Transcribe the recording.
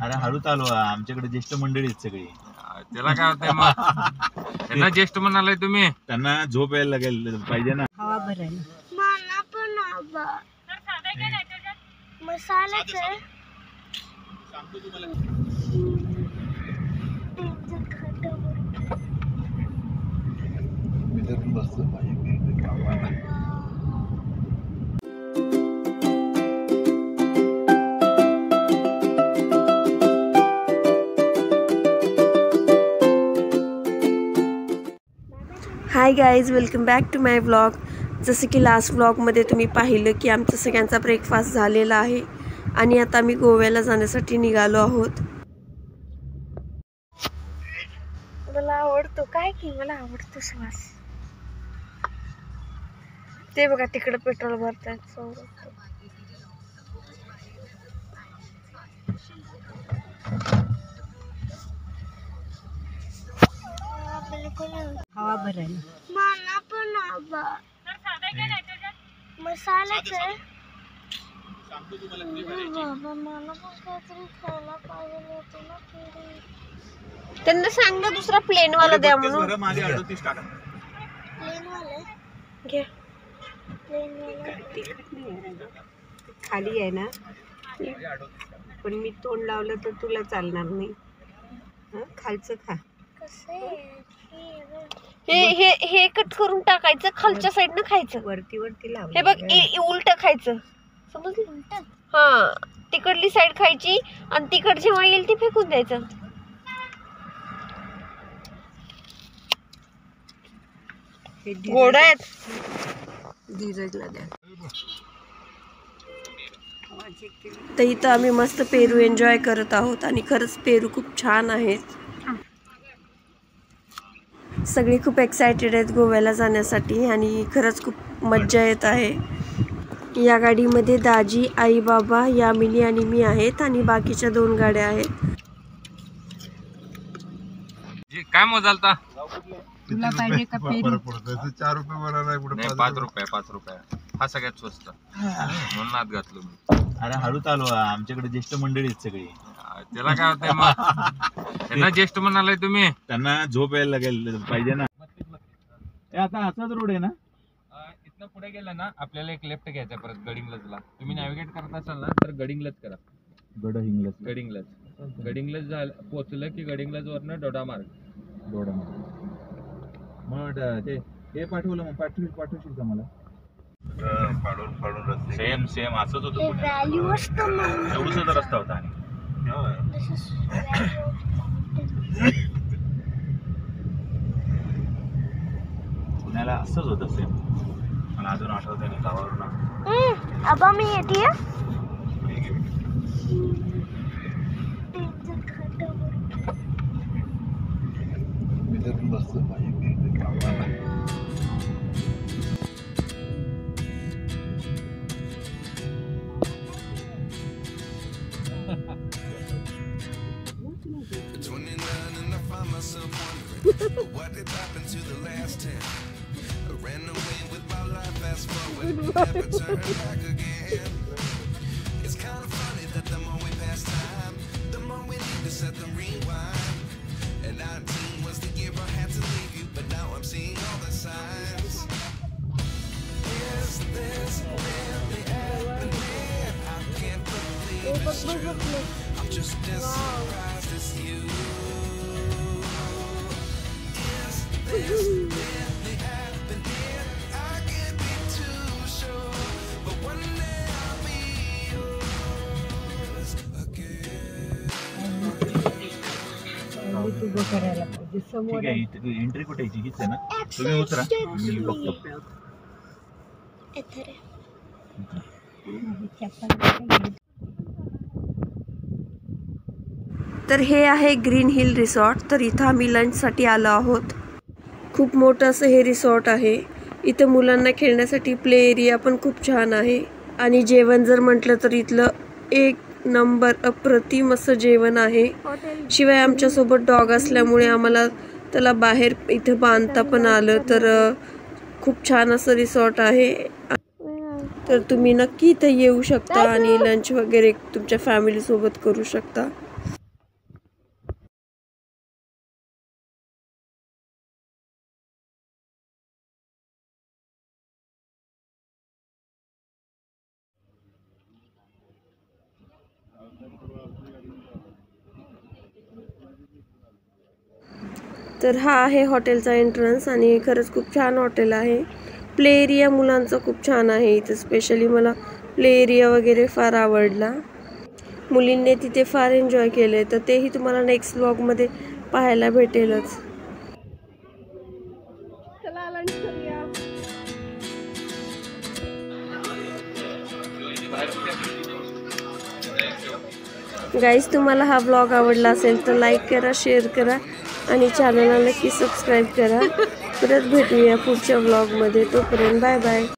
अरे हळूच आलो, आमच्याकडे ज्येष्ठ मंडळी आहेत सगळी. त्याला काय होतंय मग? त्यांना ज्येष्ठ म्हणालाय तुम्ही? त्यांना झोप यायला लागेल पाहिजे ना. हवा भरायला मला पण मसाल्याच सांगतो तुम्हाला. मी तर बसतो पाहिजे. Hi guys, welcome back to my vlog. जसं की लास्ट व्लॉगमध्ये तुम्ही पाहिलं की आमचा सगळ्यांचा ब्रेकफास्ट झालेला आहे आणि आता आम्ही गोव्याला जाण्यासाठी निघालो आहोत. मला आवडतो काय की मला आवडतो श्वास. ते बघा तिकडे पेट्रोल भरतात. हवा भरायला मला पण मसाल्याच सांगतो तुम्हाला किती बाबा मला पण काहीतरी खायला पाहिजे होतं ना. त्यांना सांग ना दुसरा प्लेन वाला द्या म्हणून. माझे 38 टाका. प्लेन वाला घे. प्लेन वाला खाली आहे ना, पण मी तोंड लावलं तर तुला चालणार नाही. खालचं खा. हे हे हे कट करून टाकायचं, खालच्या साईडनं खायचं. वरती वरती लाव. हे बघ उलट खायचं, समजलं? हा, तिकडली साईड खायची आणि तिकड जेव्हा येईल ती फेकून द्यायचं. गोड आहेत. धीरजला द्या. तर इथं आम्ही मस्त पेरू एन्जॉय करत आहोत आणि खरंच पेरू खूप छान आहेत. सगळे खूप एक्सायटेड आहेत गोव्याला जाण्यासाठी आणि खरंच खूप मज्जा येत आहे. या गाडीमध्ये दाजी, आई, बाबा, यामिनी आणि मी आहेत आणि बाकीच्या 2 गाड्या आहेत. काय मोजालता? तुला पाहिजे का पेरू? 4 रुपये भरायला कुठे? 5 रुपये. हा सगळ्यात स्वस्त म्हणून आत घातलो मी. अरे हळूच आलो, आमच्याकडे ज्येष्ठ मंडळी आहेत सगळी. त्याला काय होतंय मग? त्यांना ज्येष्ठ म्हणालाय तुम्ही? त्यांना झोप यायला लागेल पाहिजे ना. आता असाच रोड आहे ना. इथनं पुढे गेलं ना आपल्याला एक लेफ्ट घ्यायचा परत गडिंग्लजला. तुम्ही नॅव्हिगेट करत असाल ना तर गडिंग्लज करा. गडिंग्लज पोहोचलं की गडिंग्लज वरनं डोडा मार्ग. मग ते पाठवलं, मग पाठवशील का मला? सेम असंच होतं. व्हॅल्यू असतं मग. एवढंच रस्ता होता. आणि पुण्याला असंच होतं सेम. मला अजून आठवतंय ना गावावरून. आबा मी येते. मी तर बसतो पाहिजे. What did happen to the last 10? I ran away with my life, fast forward, never turn back again. It's kind of funny that the more we pass time, the more we need to set the rewind. And 19 was the year I had to leave you, but now I'm seeing all the signs. Is this really happening? I can't believe it's true. I'm just as surprised as you. This really happening? I can't be too sure, but one day I'll be yours again. ठीक आहे. Entry कुठे यायची? हीच आहे ना. तुम्ही उतरा, मी बघतो. तर हे आहे ग्रीन हिल रिसॉर्ट. तर इथं आम्ही लंचसाठी आलो आहोत. खूप मोठं असं हे रिसॉर्ट आहे. इथं मुलांना खेळण्यासाठी प्ले एरिया पण खूप छान आहे आणि जेवण जर म्हटलं तर इथलं 1 नंबर अप्रतिम असं जेवण आहे. शिवाय आमच्यासोबत डॉग असल्यामुळे आम्हाला त्याला बाहेर इथं बांधता पण आलं. तर खूप छान असं रिसॉर्ट आहे. तर तुम्ही नक्की इथं येऊ शकता आणि लंच वगैरे तुमच्या फॅमिली सोबत करू शकता. तर हा आहे हॉटेलचा एंट्रन्स आणि खरंच खूप छान हॉटेल आहे. प्ले एरिया मुलांचा खूप छान आहे इथं. स्पेशली मला प्ले एरिया वगैरे फार आवडला. मुलींनी तिथे फार एन्जॉय केले, तर तेही तुम्हाला नेक्स्ट व्लॉगमध्ये पाहायला भेटेलच. गाईज, तुम्हाला हा व्लॉग आवडला असेल तर लाईक करा, शेअर करा आणि चॅनलला नक्की सबस्क्राईब करा. परत भेटूया पुढच्या व्लॉगमध्ये. तोपर्यंत बाय बाय.